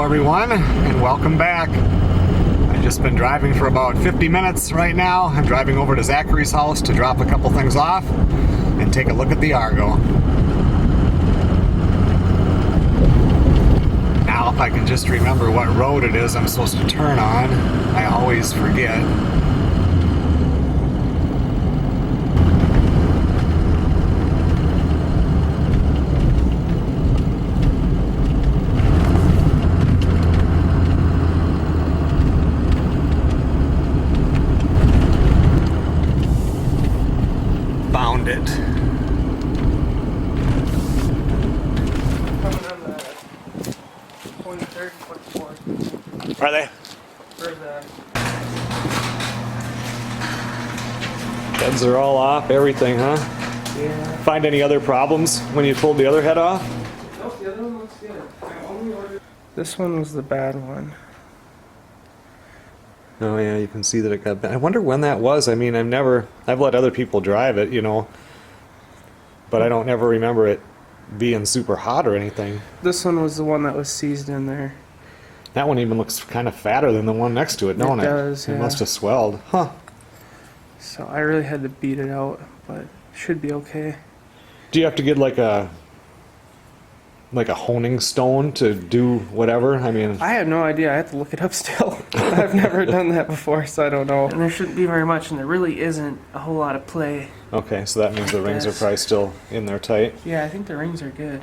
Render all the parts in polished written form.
everyone, and welcome back. I've just been driving for about 50 minutes right now. I'm driving over to Zachary's house to drop a couple things off and take a look at the Argo. Now, if I can just remember what road it is I'm supposed to turn on, I always forget. Found it. Coming on the 23rd and 24th. Are they? For the Heads are all off, everything, huh? yeah. Find any other problems when you pulled the other head off? Nope, the other one looks good. I only ordered. This one was the bad one. Oh yeah, you can see that it got bad. I wonder when that was. I mean, I've let other people drive it, you know, but I don't ever remember it being super hot or anything. This one was the one that was seized in there. That one even looks kind of fatter than the one next to it, don't it? It does, It yeah. must have swelled. Huh. So I really had to beat it out, but should be okay. Do you have to get like a honing stone to do whatever? I mean, I have no idea. I have to look it up still. I've never done that before, so I don't know. And there shouldn't be very much, and there really isn't a whole lot of play. okay, so that means the rings are Yes. probably still in there tight. Yeah, I think the rings are good.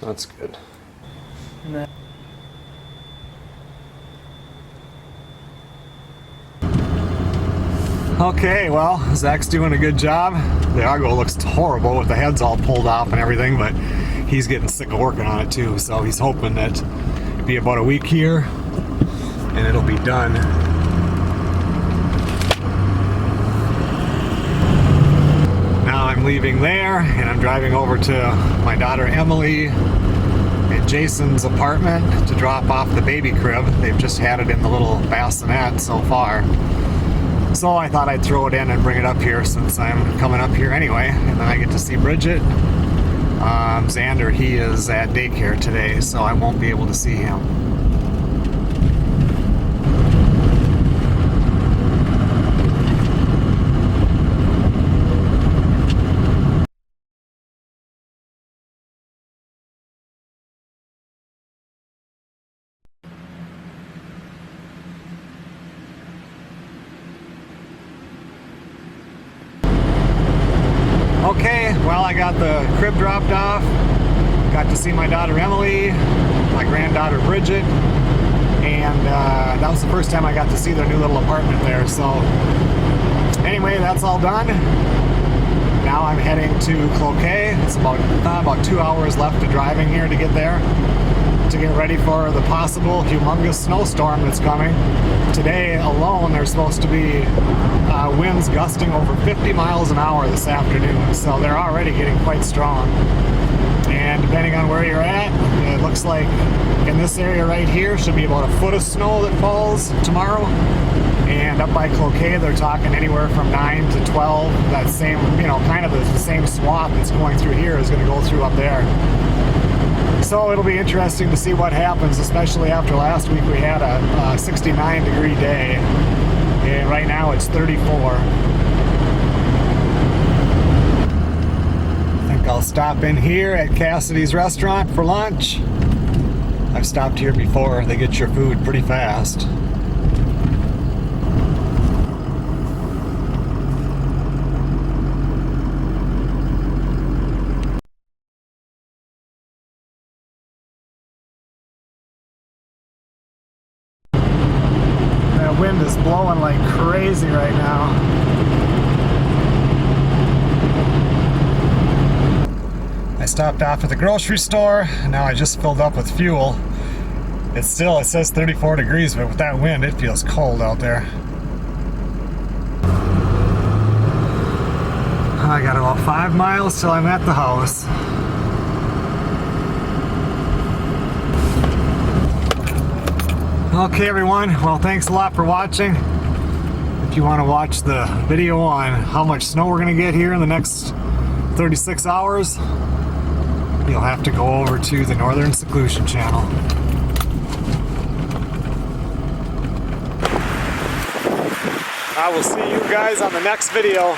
That's good. And then Okay, well, Zach's doing a good job. The Argo looks horrible with the heads all pulled off and everything, but he's getting sick of working on it too, so he's hoping that it'll be about a week here and it'll be done. Now I'm leaving there and I'm driving over to my daughter Emily and Jason's apartment to drop off the baby crib. They've just had it in the little bassinet so far. So I thought I'd throw it in and bring it up here since I'm coming up here anyway. And then I get to see Bridgette. Xander, he is at daycare today, so I won't be able to see him. Okay, well, I got the crib dropped off, got to see my daughter Emily, my granddaughter Bridgette, and that was the first time I got to see their new little apartment there. So anyway, that's all done. Now I'm heading to Cloquet. It's about 2 hours left of driving here to get there, to get ready for the possible humongous snowstorm that's coming. Today alone, there's supposed to be winds gusting over 50 miles an hour this afternoon, so they're already getting quite strong. And depending on where you're at, it looks like in this area right here should be about a foot of snow that falls tomorrow. And up by Cloquet, they're talking anywhere from 9 to 12. That same, kind of the same swath that's going through here is going to go through up there. So it'll be interesting to see what happens, especially after last week we had a 69-degree day. And right now it's 34. I think I'll stop in here at Cassidy's restaurant for lunch. I've stopped here before. They get your food pretty fast. That wind is blowing like crazy right now. I stopped off at the grocery store, and now I just filled up with fuel. It says 34 degrees, but with that wind, it feels cold out there. I got about 5 miles till I'm at the house. Okay everyone, well thanks a lot for watching. If you want to watch the video on how much snow we're going to get here in the next 36 hours, you'll have to go over to the Northern Seclusion channel. I will see you guys on the next video.